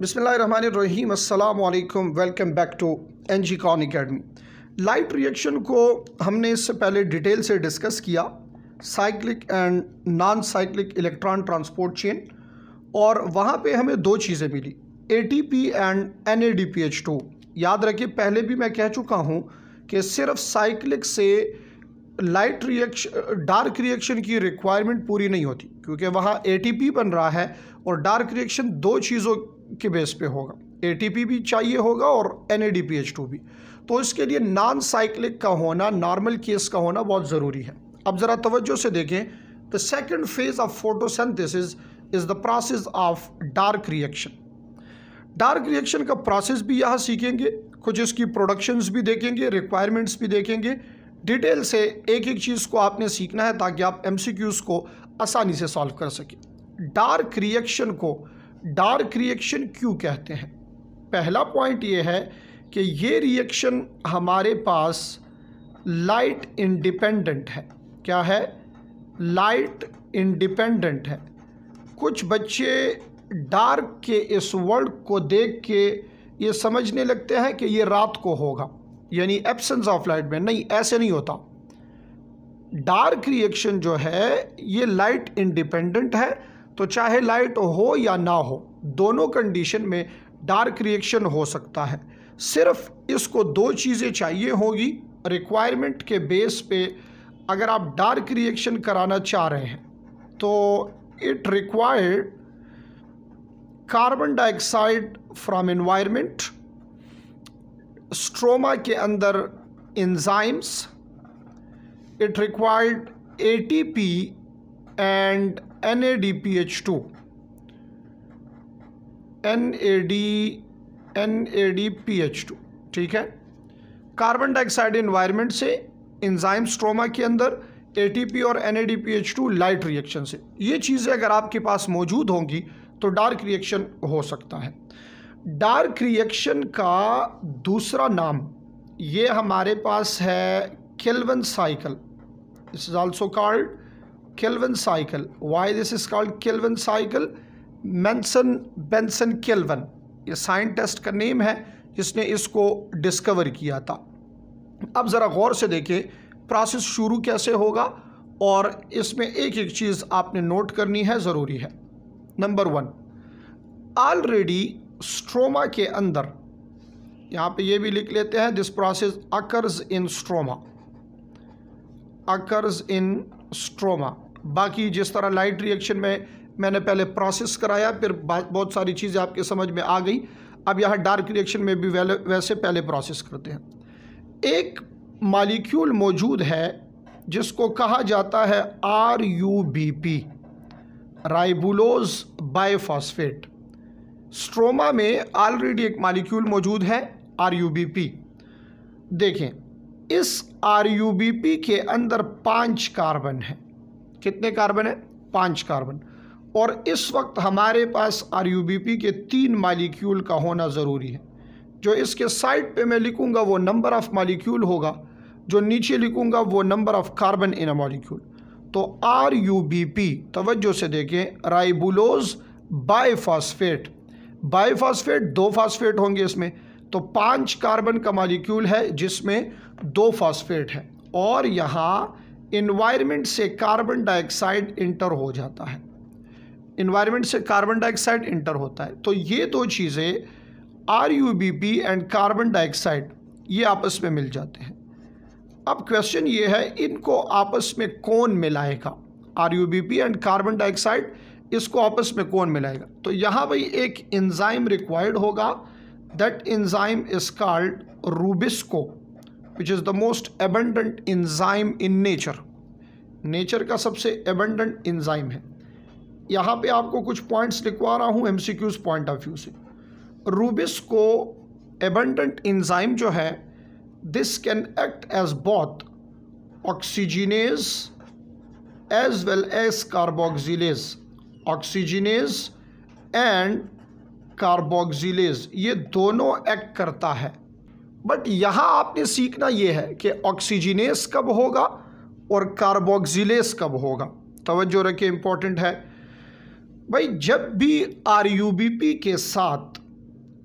बिस्मिल्लाहिर्रहमानिर्रहीम, अस्सलाम वालेकुम। Welcome back to NG con academy. Light reaction को हमने इससे पहले डिटेल से डिस्कस किया, cyclic and non cyclic electron transport chain, और वहाँ पे हमें दो चीज़ें मिली, एटीपी एंड NADPH2। याद रखिए, पहले भी मैं कह चुका हूँ कि सिर्फ साइक्लिक से लाइट रिएक्शन डार्क रिएक्शन की रिक्वायरमेंट पूरी नहीं होती, क्योंकि वहाँ एटीपी बन रहा है और डार्क रिएक्शन दो चीज़ों के बेस पे होगा, एटीपी भी चाहिए होगा और NADPH2 भी। तो इसके लिए नॉन साइक्लिक का होना, नॉर्मल केस का होना बहुत ज़रूरी है। अब ज़रा तवज्जो से देखें, the second phase of photosynthesis is the process of dark reaction. Dark reaction का प्रोसेस भी यहाँ सीखेंगे, कुछ इसकी प्रोडक्शंस भी देखेंगे, रिक्वायरमेंट्स भी देखेंगे। डिटेल से एक एक चीज़ को आपने सीखना है ताकि आप MCQs को आसानी से सॉल्व कर सकें। डार्क रिएक्शन को डार्क रिएक्शन क्यों कहते हैं? पहला पॉइंट ये है कि ये रिएक्शन हमारे पास लाइट इंडिपेंडेंट है। क्या है? लाइट इंडिपेंडेंट है। कुछ बच्चे डार्क के इस वर्ड को देख के ये समझने लगते हैं कि ये रात को होगा, यानी एब्सेंस ऑफ लाइट में। नहीं, ऐसे नहीं होता। डार्क रिएक्शन जो है ये लाइट इंडिपेंडेंट है, तो चाहे लाइट हो या ना हो, दोनों कंडीशन में डार्क रिएक्शन हो सकता है। सिर्फ इसको दो चीज़ें चाहिए होगी रिक्वायरमेंट के बेस पे। अगर आप डार्क रिएक्शन कराना चाह रहे हैं तो it required carbon dioxide from environment, stroma के अंदर enzymes, it required ATP and NADPH2, NADPH2, ठीक है। कार्बन डाइऑक्साइड एनवायरनमेंट से, एंजाइम स्ट्रोमा के अंदर, ATP और NADPH2 लाइट रिएक्शन से। ये चीज़ें अगर आपके पास मौजूद होंगी तो डार्क रिएक्शन हो सकता है। डार्क रिएक्शन का दूसरा नाम ये हमारे पास है Calvin cycle. This is also called Calvin cycle. Why this is called Calvin cycle? Benson kelvin, ये साइंटिस्ट का नेम है जिसने इसको डिस्कवर किया था। अब ज़रा गौर से देखें प्रोसेस शुरू कैसे होगा, और इसमें एक एक चीज़ आपने नोट करनी है, ज़रूरी है। नंबर 1, ऑलरेडी स्ट्रोमा के अंदर, यहाँ पे ये भी लिख लेते हैं, this process occurs in stroma, occurs in stroma. बाकी जिस तरह लाइट रिएक्शन में मैंने पहले प्रोसेस कराया, फिर बहुत सारी चीज़ें आपके समझ में आ गई। अब यहाँ डार्क रिएक्शन में भी वैसे पहले प्रोसेस करते हैं। एक मॉलिक्यूल मौजूद है जिसको कहा जाता है RUBP, राइबुलोज बाइफॉस्फेट। स्ट्रोमा में ऑलरेडी एक मॉलिक्यूल मौजूद है RUBP। देखें, इस RUBP के अंदर 5 कार्बन है। कितने कार्बन है? 5 कार्बन। और इस वक्त हमारे पास RUBP के 3 मॉलिक्यूल का होना ज़रूरी है। जो इसके साइड पे मैं लिखूँगा वो नंबर ऑफ़ मॉलिक्यूल होगा, जो नीचे लिखूँगा वो number of carbon in a molecule. तो RUBP, तवज्जो से देखें, राइबुलोज बाइफॉस्फेट। बाइफॉस्फेट 2 फास्फेट होंगे इसमें, तो 5 कार्बन का मॉलिक्यूल है जिसमें 2 फास्फेट है, और यहाँ इन्वायरमेंट से कार्बन डाइऑक्साइड इंटर हो जाता है। इन्वायरमेंट से कार्बन डाइऑक्साइड इंटर होता है, तो ये दो चीज़ें RUBP एंड कार्बन डाइऑक्साइड ये आपस में मिल जाते हैं। अब क्वेश्चन ये है, इनको आपस में कौन मिलाएगा? RUBP एंड कार्बन डाइऑक्साइड, इसको आपस में कौन मिलाएगा? तो यहाँ भाई एक एंजाइम रिक्वायर्ड होगा। That enzyme is called rubisco, which is the most abundant enzyme in nature. Nature का सबसे एबंडेंट एंजाइम है। यहाँ पे आपको कुछ पॉइंट्स लिखवा रहा हूँ MCQs पॉइंट ऑफ व्यू से। रूबिस्को एबंडेंट एंजाइम जो है, this can act as both oxygenase as well as carboxylase. Oxygenase and carboxylase ये दोनों एक्ट करता है। बट यहाँ आपने सीखना ये है कि ऑक्सीजिनेज कब होगा और कार्बोक्सिलेज कब होगा। तवज्जो रखें, इंपॉर्टेंट है। भाई जब भी RUBP के साथ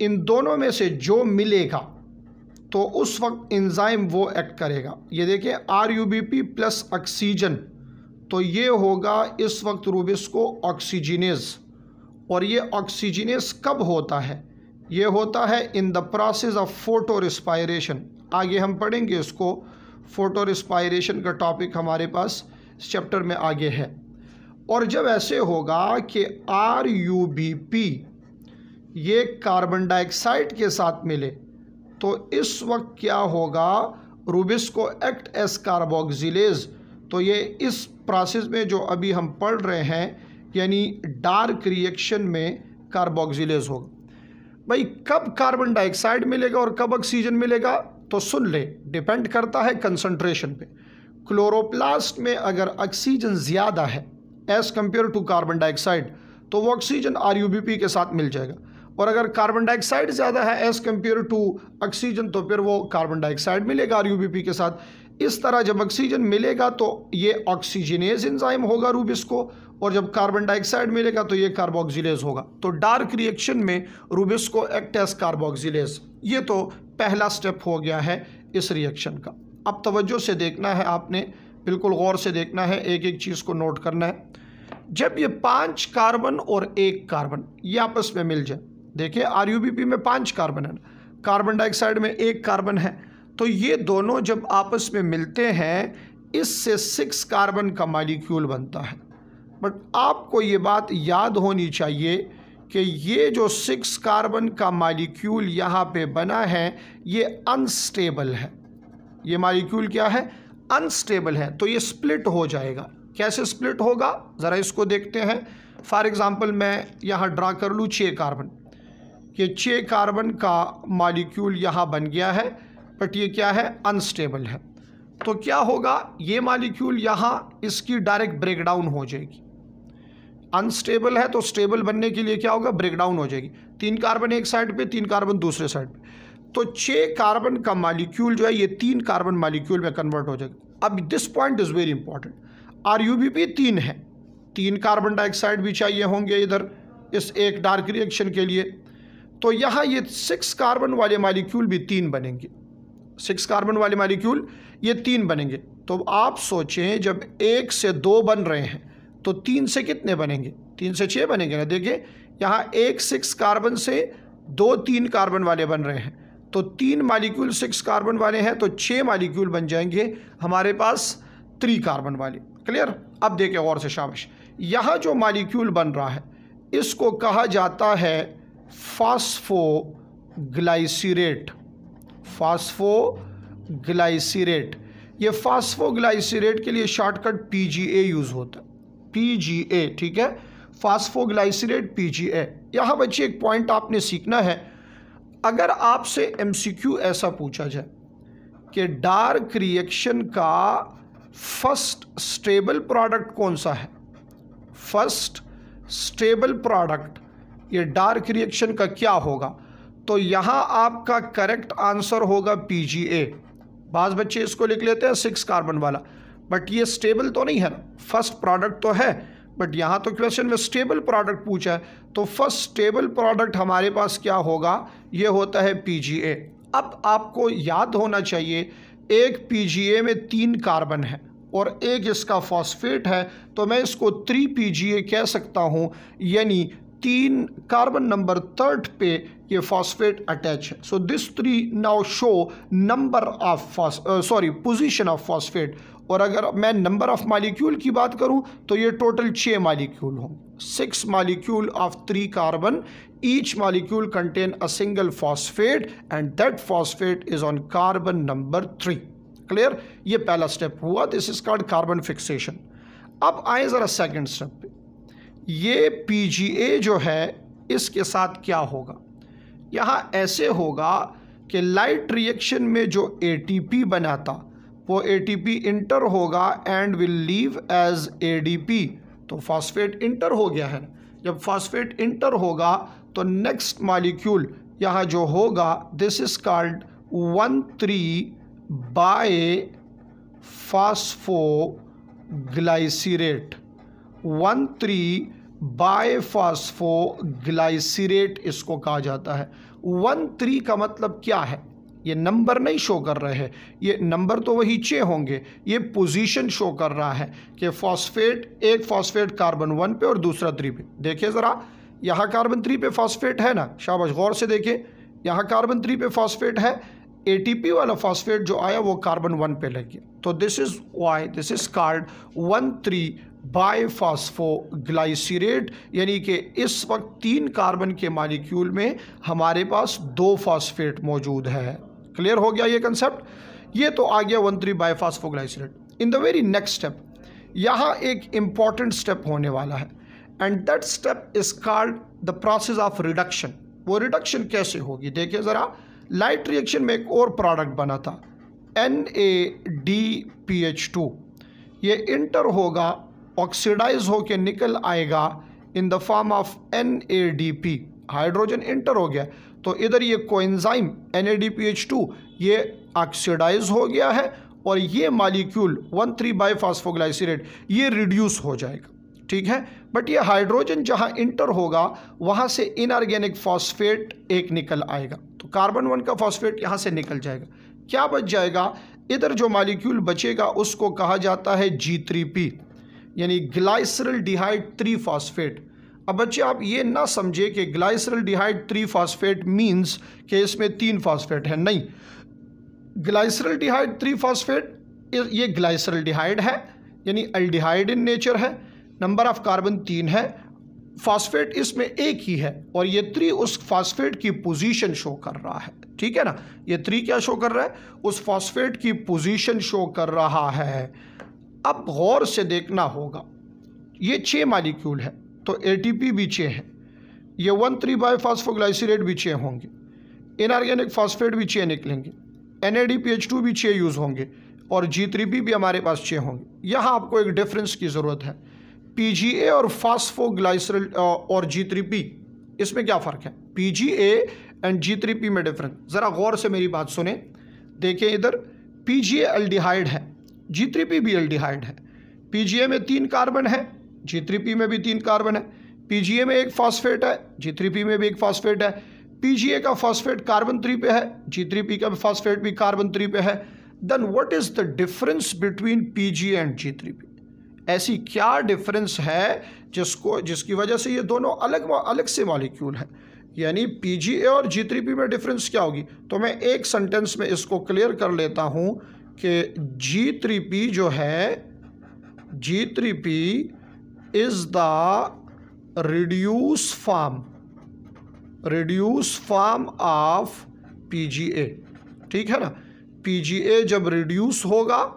इन दोनों में से जो मिलेगा तो उस वक्त एंजाइम वो एक्ट करेगा। ये देखिए RUBP प्लस ऑक्सीजन, तो ये होगा इस वक्त रूबिस्को ऑक्सीजिनेज। और ये ऑक्सीजिनेज कब होता है? ये होता है in the process of photo respiration. आगे हम पढ़ेंगे इसको, फोटो रिस्पायरेशन का टॉपिक हमारे पास इस चैप्टर में आगे है। और जब ऐसे होगा कि RUBP ये कार्बन डाइऑक्साइड के साथ मिले तो इस वक्त क्या होगा, रूबिस्को एक्ट एस कार्बोक्सिलेज। तो ये इस प्रोसेस में जो अभी हम पढ़ रहे हैं यानी डार्क रिएक्शन में कार्बोक्सिलेज होगा। भाई कब कार्बन डाइऑक्साइड मिलेगा और कब ऑक्सीजन मिलेगा, तो सुन ले, डिपेंड करता है कंसंट्रेशन पे। क्लोरोप्लास्ट में अगर ऑक्सीजन ज़्यादा है as compare to carbon dioxide तो वो ऑक्सीजन RUBP के साथ मिल जाएगा, और अगर कार्बन डाइऑक्साइड ज़्यादा है एज़ कम्पेयर टू ऑक्सीजन तो फिर वो कार्बन डाइऑक्साइड मिलेगा RUBP के साथ। इस तरह जब ऑक्सीजन मिलेगा तो ये ऑक्सीजनेज एंजाइम होगा रूबिस्को, और जब कार्बन डाइऑक्साइड मिलेगा तो ये कार्बोक्सिलेज होगा। तो डार्क रिएक्शन में रूबिस्को एक्ट एज कार्बोक्सिलेज। ये तो पहला स्टेप हो गया है इस रिएक्शन का। अब तवज्जो से देखना है आपने, बिल्कुल गौर से देखना है, एक एक चीज़ को नोट करना है। जब ये 5 कार्बन और 1 कार्बन ये आपस में मिल जाए, देखिए RUBP में 5 कार्बन है, कार्बन डाइऑक्साइड में 1 कार्बन है, तो ये दोनों जब आपस में मिलते हैं इससे 6 कार्बन का मॉलिक्यूल बनता है। बट आपको ये बात याद होनी चाहिए कि ये जो 6 कार्बन का मॉलिक्यूल यहाँ पे बना है ये अनस्टेबल है। ये मॉलिक्यूल क्या है? अनस्टेबल है। तो ये स्प्लिट हो जाएगा। कैसे स्प्लिट होगा ज़रा इसको देखते हैं। फॉर एग्ज़ाम्पल मैं यहाँ ड्रा कर लूँ 6 कार्बन, ये 6 कार्बन का मॉलिक्यूल यहाँ बन गया है, बट ये क्या है? अनस्टेबल है। तो क्या होगा, ये मॉलिक्यूल यहाँ इसकी डायरेक्ट ब्रेकडाउन हो जाएगी। अनस्टेबल है तो स्टेबल बनने के लिए क्या होगा? ब्रेकडाउन हो जाएगी। 3 कार्बन एक साइड पे, 3 कार्बन दूसरे साइड पे, तो 6 कार्बन का मॉलिक्यूल जो है ये 3 कार्बन मॉलिक्यूल में कन्वर्ट हो जाएगा। अब this point is very important. RUBP 3 है, 3 कार्बन डाइऑक्साइड भी चाहिए होंगे इधर इस एक डार्क रिएक्शन के लिए, तो यहाँ ये 6 कार्बन वाले मॉलिक्यूल भी 3 बनेंगे। 6 कार्बन वाले मॉलिक्यूल ये 3 बनेंगे। तो आप सोचें जब 1 से 2 बन रहे हैं तो 3 से कितने बनेंगे? 3 से 6 बनेंगे ना। देखिए यहाँ 1 6 कार्बन से 2 3 कार्बन वाले बन रहे हैं, तो 3 मॉलिक्यूल 6 कार्बन वाले हैं तो 6 मॉलिक्यूल बन जाएंगे हमारे पास 3 कार्बन वाले। क्लियर? अब देखिए और से शाबाश, यहाँ जो मॉलिक्यूल बन रहा है इसको कहा जाता है फॉस्फोग्लाइसिरेट। फॉस्फोग्लाइसिरेट, ये फॉस्फोग्लाइसिरेट के लिए शॉर्टकट PGA यूज़ होता है, PGA, ठीक है, फॉस्फोग्लाइसिरेट PGA। यहाँ बच्चे एक पॉइंट आपने सीखना है, अगर आपसे MCQ ऐसा पूछा जाए कि डार्क रिएक्शन का फर्स्ट स्टेबल प्रोडक्ट कौन सा है, फर्स्ट स्टेबल प्रोडक्ट ये डार्क रिएक्शन का क्या होगा, तो यहाँ आपका करेक्ट आंसर होगा PGA। बाज़ बच्चे इसको लिख लेते हैं 6 कार्बन वाला, बट ये स्टेबल तो नहीं है ना, फर्स्ट प्रोडक्ट तो है, बट यहाँ तो क्वेश्चन में स्टेबल प्रोडक्ट पूछा है, तो फर्स्ट स्टेबल प्रोडक्ट हमारे पास क्या होगा? ये होता है PGA। अब आपको याद होना चाहिए एक PGA में 3 कार्बन है और एक इसका फॉस्फेट है, तो मैं इसको 3PGA कह सकता हूँ, यानी 3 कार्बन नंबर 3 पे ये फॉस्फेट अटैच है। So this 3 now show number of position of phosphate. और अगर मैं नंबर ऑफ मॉलिक्यूल की बात करूं तो ये टोटल 6 मॉलिक्यूल हों, 6 molecule of 3 carbon, each molecule contain a single phosphate and that phosphate is on carbon number 3। Clear? ये पहला स्टेप हुआ, this is called carbon fixation. अब आए ज़रा सेकेंड स्टेप पे, ये PGA जो है इसके साथ क्या होगा? यहाँ ऐसे होगा कि लाइट रिएक्शन में जो ATP बनाता वो ATP इंटर होगा and will leave as ADP, तो फॉस्फेट इंटर हो गया है। जब फॉस्फेट इंटर होगा तो नेक्स्ट मॉलिक्यूल यहाँ जो होगा दिस इज कॉल्ड 1,3-बाय-फॉस्फोग्लाइसिरेट। 1,3 बायफॉस्फोग्लाइसिरेट इसको कहा जाता है। 1,3 का मतलब क्या है? ये नंबर नहीं शो कर रहे हैं, ये नंबर तो वही 6 होंगे, ये पोजीशन शो कर रहा है कि फॉस्फेट, एक फॉस्फेट कार्बन 1 पे और दूसरा 3 पे। देखिए ज़रा, यहाँ कार्बन 3 पे फॉस्फेट है ना, शाबाश, गौर से देखिए, यहाँ कार्बन 3 पे फॉस्फेट है, ATP वाला फॉस्फेट जो आया वो कार्बन 1 पे लग गया। तो this is why this is called 1,3 बायफॉस्फोग्लाइसिरेट, यानी कि इस वक्त 3 कार्बन के मॉलिक्यूल में हमारे पास 2 फॉस्फेट मौजूद है। क्लियर हो गया ये कंसेप्ट? ये तो आ गया 1,3 biphosphoglycerate. In the very next step, यहाँ एक इंपॉर्टेंट स्टेप होने वाला है, and that step is called the process of reduction. वो रिडक्शन कैसे होगी? देखिए ज़रा, लाइट रिएक्शन में एक और प्रोडक्ट बना था NADPH2, ये इंटर होगा, ऑक्सीडाइज होके निकल आएगा in the form of NADP, hydrogen inter हो गया, तो इधर ये कोएंजाइम NADPH2 ये ऑक्सीडाइज हो गया है और ये मॉलिक्यूल 1,3 बायफॉस्फोग्लाइसिरेट ये रिड्यूस हो जाएगा, ठीक है। बट ये हाइड्रोजन जहाँ इंटर होगा वहाँ से इनऑर्गेनिक फॉस्फेट एक निकल आएगा, तो कार्बन 1 का फॉस्फेट यहाँ से निकल जाएगा। क्या बच जाएगा? इधर जो मॉलिक्यूल बचेगा उसको कहा जाता है G3P, यानी ग्लाइसरल्डिहाइड 3 फॉस्फेट। अब बच्चे आप ये ना समझे कि ग्लाइसरल्डिहाइड 3 फॉस्फेट मीन्स कि इसमें 3 फॉस्फेट है, नहीं। ग्लाइसरल्डिहाइड 3 फॉस्फेट ये ग्लाइसरल्डिहाइड है, यानी अल्डिहाइड इन नेचर है, नंबर ऑफ कार्बन 3 है, फॉस्फेट इसमें एक ही है, और ये 3 उस फॉस्फेट की पोजीशन शो कर रहा है, ठीक है ना। ये 3 क्या शो कर रहा है? उस फॉस्फेट की पोजीशन शो कर रहा है। अब गौर से देखना होगा, ये 6 मॉलिक्यूल है, तो ATP भी 6 है, ये 1,3 बायफॉस्फोग्लाइसिरेट भी 6 होंगे, इनऑर्गेनिक फॉस्फेट भी 6 निकलेंगे, NADPH2 भी 6 यूज़ होंगे, और G3P भी हमारे पास 6 होंगे। यहाँ आपको एक डिफरेंस की ज़रूरत है, PGA और फॉस्फोग्लाइसरल और G3P, इसमें क्या फ़र्क है? PGA एंड G3P में डिफरेंस, ज़रा गौर से मेरी बात सुने। देखिए इधर PGA एल्डिहाइड है, G3P भी एल्डिहाइड है। PGA में 3 कार्बन है, G3P में भी 3 कार्बन है। PGA में एक फॉस्फेट है, G3P में भी एक फॉस्फेट है। PGA का फॉस्फेट कार्बन 3 पे है, G3P का फॉस्फेट भी कार्बन 3 पे है। Then what is the difference between PGA and G3P? ऐसी क्या डिफरेंस है जिसकी वजह से ये दोनों अलग से मॉलिक्यूल हैं? यानी PGA और G3P में डिफरेंस क्या होगी? तो मैं एक सेंटेंस में इसको क्लियर कर लेता हूँ कि G3P जो है, G3P is the reduce form of PGA, ठीक है ना। PGA जब रिड्यूस होगा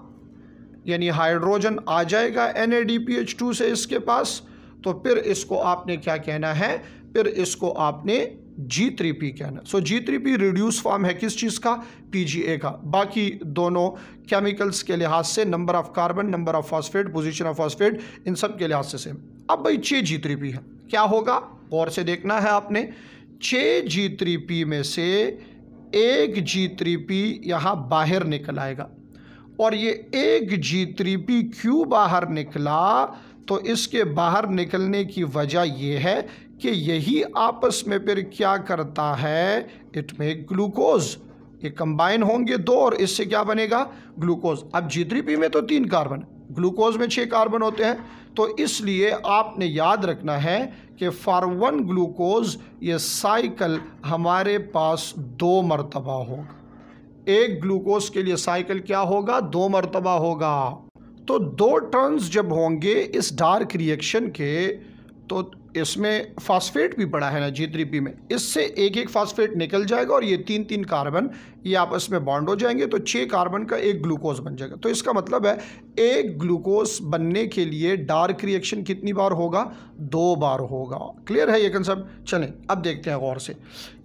यानी हाइड्रोजन आ जाएगा NADPH2 से इसके पास, तो फिर इसको आपने क्या कहना है? फिर इसको आपने G3P कहना। सो G3P रिड्यूस फॉर्म है किस चीज़ का? PGA का। बाकी दोनों केमिकल्स के लिहाज से, number of carbon, number of phosphate, position of phosphate, इन सब के लिहाज से सेम। अब भाई 6 G3P है, क्या होगा? गौर से देखना है आपने। 6 G3P में से एक G3P यहाँ बाहर निकल आएगा, और ये एक G3P क्यों बाहर निकला? तो इसके बाहर निकलने की वजह ये है कि यही आपस में फिर क्या करता है? It make glucose. ये कंबाइन होंगे 2 और इससे क्या बनेगा? ग्लूकोज। अब G3P में तो 3 कार्बन, ग्लूकोज में 6 कार्बन होते हैं, तो इसलिए आपने याद रखना है कि फॉर 1 ग्लूकोज ये साइकिल हमारे पास 2 मरतबा होगा। एक ग्लूकोज के लिए साइकिल क्या होगा? 2 मरतबा होगा। तो 2 टर्न्स जब होंगे इस डार्क रिएक्शन के, तो इसमें फास्फेट भी पड़ा है ना G3P में, इससे एक एक फास्फेट निकल जाएगा और ये 3 कार्बन ये आपस में बॉन्ड हो जाएंगे, तो 6 कार्बन का एक ग्लूकोज बन जाएगा। तो इसका मतलब है एक ग्लूकोज बनने के लिए डार्क रिएक्शन कितनी बार होगा? 2 बार होगा। क्लियर है ये कंसेप्ट? चलें अब देखते हैं गौर से।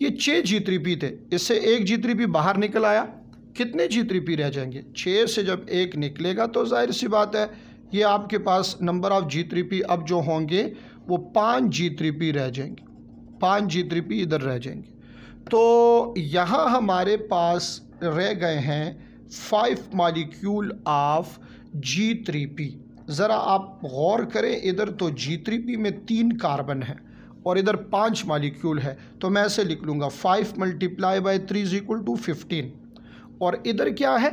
ये 6 G3P थे, इससे एक G3P बाहर निकल आया, कितने G3P रह जाएंगे? 6 से जब एक निकलेगा तो जाहिर सी बात है ये आपके पास नंबर ऑफ G3P अब जो होंगे वो 5 G3P रह जाएंगे, 5 G3P इधर रह जाएंगे। तो यहाँ हमारे पास रह गए हैं 5 मॉलिक्यूल ऑफ G3P। ज़रा आप गौर करें, इधर तो G3P में 3 कार्बन है और इधर 5 मॉलिक्यूल है, तो मैं ऐसे लिख लूँगा 5 × 3 = 15। और इधर क्या है,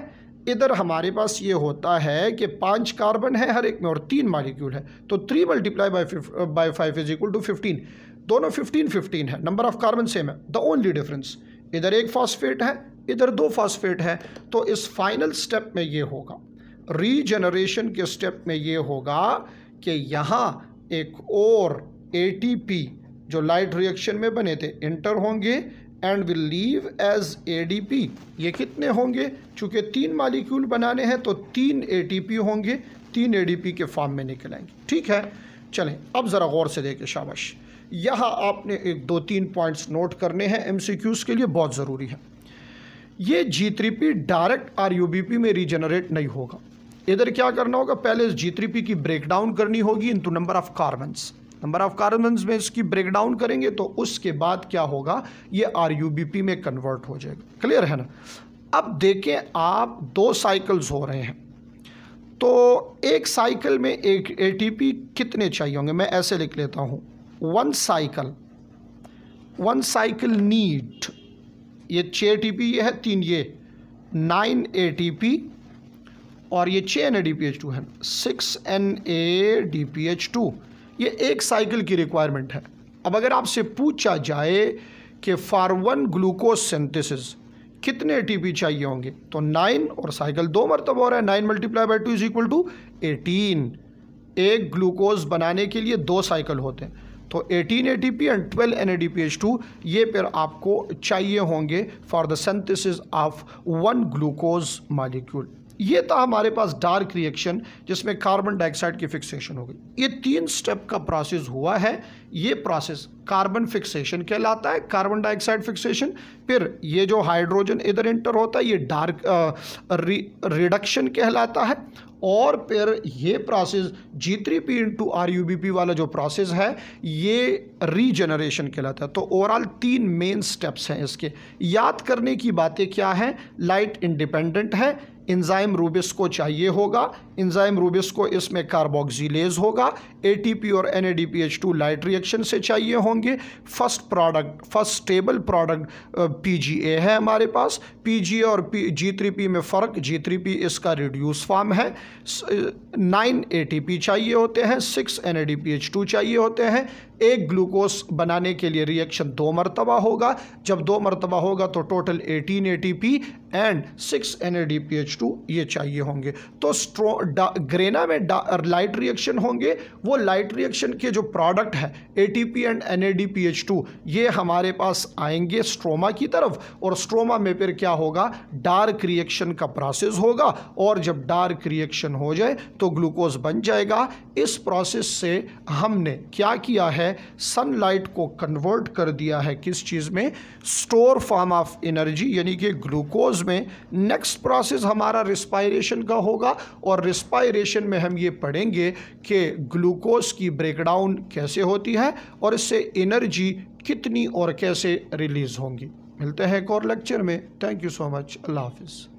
इधर हमारे पास ये होता है कि 5 कार्बन है हर एक में और 3 मॉलिक्यूल है, तो 3 × 5 = 15। दोनों 15 है, नंबर ऑफ कार्बन सेम है। द ओनली डिफरेंस, इधर एक फॉस्फेट है, इधर 2 फॉस्फेट है। तो इस फाइनल स्टेप में ये होगा, रीजनरेशन के स्टेप में ये होगा कि यहाँ एक और ATP जो लाइट रिएक्शन में बने थे इंटर होंगे and will leave as ADP। ये कितने होंगे, चूँकि 3 मॉलिक्यूल बनाने हैं तो 3 ATP होंगे, 3 ADP के फॉर्म में निकल आएंगे। ठीक है, चलें अब ज़रा गौर से देखें, शाबाश। यहाँ आपने 1-2-3 पॉइंट्स नोट करने हैं, MCQs के लिए बहुत ज़रूरी है। ये G3P डायरेक्ट RUBP में रीजनरेट नहीं होगा। इधर क्या करना होगा, पहले इस G3P की ब्रेकडाउन करनी होगी into number of carbons. Number of carbons में इसकी ब्रेकडाउन करेंगे तो उसके बाद क्या होगा, ये RUBP में कन्वर्ट हो जाएगा। क्लियर है ना। अब देखें आप, 2 साइकिल्स हो रहे हैं, तो एक साइकिल में एक ATP कितने चाहिए होंगे, मैं ऐसे लिख लेता हूँ, 1 साइकिल नीड, ये 6 ATP ये है, 3 ये 9 ATP और ये 6 NADPH2 है, 6 NADPH2। ये एक साइकिल की रिक्वायरमेंट है। अब अगर आपसे पूछा जाए कि फॉर 1 ग्लूकोज सिंथेसिस कितने ATP चाहिए होंगे, तो 9 और साइकिल 2 मरतबा हो रहा है, 9 × 2 = 18। एक ग्लूकोज बनाने के लिए 2 साइकिल होते हैं, तो 18 ATP एंड 12 NADPH2 ये फिर आपको चाहिए होंगे for the synthesis of 1 glucose molecule. ये था हमारे पास डार्क रिएक्शन जिसमें कार्बन डाइऑक्साइड की फिक्सेशन हो गई। ये 3 स्टेप का प्रोसेस हुआ है। ये प्रोसेस कार्बन फिक्सेशन कहलाता है, कार्बन डाइऑक्साइड फिक्सेशन। फिर ये जो हाइड्रोजन इधर इंटर होता है ये डार्क रिडक्शन कहलाता है। और फिर ये प्रोसेस G3P × RUBP वाला जो प्रोसेस है ये रीजनरेशन कहलाता है। तो ओवरऑल 3 मेन स्टेप्स हैं इसके। याद करने की बातें क्या हैं, लाइट इंडिपेंडेंट है, एंजाइम रूबिस्को चाहिए होगा, एंजाइम रूबिस्को इसमें कार्बोक्सिलेज होगा, ATP और NADPH2 लाइट रिएक्शन से चाहिए होंगे। फर्स्ट स्टेबल प्रोडक्ट PGA है हमारे पास। PGA और G3P में फ़र्क, G3P इसका रिड्यूस फॉर्म है। 9 ATP चाहिए होते हैं, 6 NADPH2 चाहिए होते हैं। एक ग्लूकोज बनाने के लिए रिएक्शन 2 मरतबा होगा। जब 2 मरतबा होगा तो टोटल 18 ATP एंड 6 NADPH2 ये चाहिए होंगे। तो ग्रेना में लाइट रिएक्शन होंगे, वो लाइट रिएक्शन के जो प्रोडक्ट है ATP एंड NADPH2 ये हमारे पास आएंगे स्ट्रोमा की तरफ, और स्ट्रोमा में फिर क्या होगा, डार्क रिएक्शन का प्रोसेस होगा, और जब डार्क रिएक्शन हो जाए तो ग्लूकोज बन जाएगा। इस प्रोसेस से हमने क्या किया है, सनलाइट को कन्वर्ट कर दिया है किस चीज़ में, स्टोर फॉर्म ऑफ एनर्जी यानी कि ग्लूकोज में। नेक्स्ट प्रोसेस हमारा रिस्पायरेशन का होगा, और रिस्पायरेशन में हम ये पढ़ेंगे कि ग्लूकोज की ब्रेकडाउन कैसे होती है और इससे एनर्जी कितनी और कैसे रिलीज़ होंगी। मिलते हैं एक और लेक्चर में। Thank you so much. अल्लाह हाफिज़।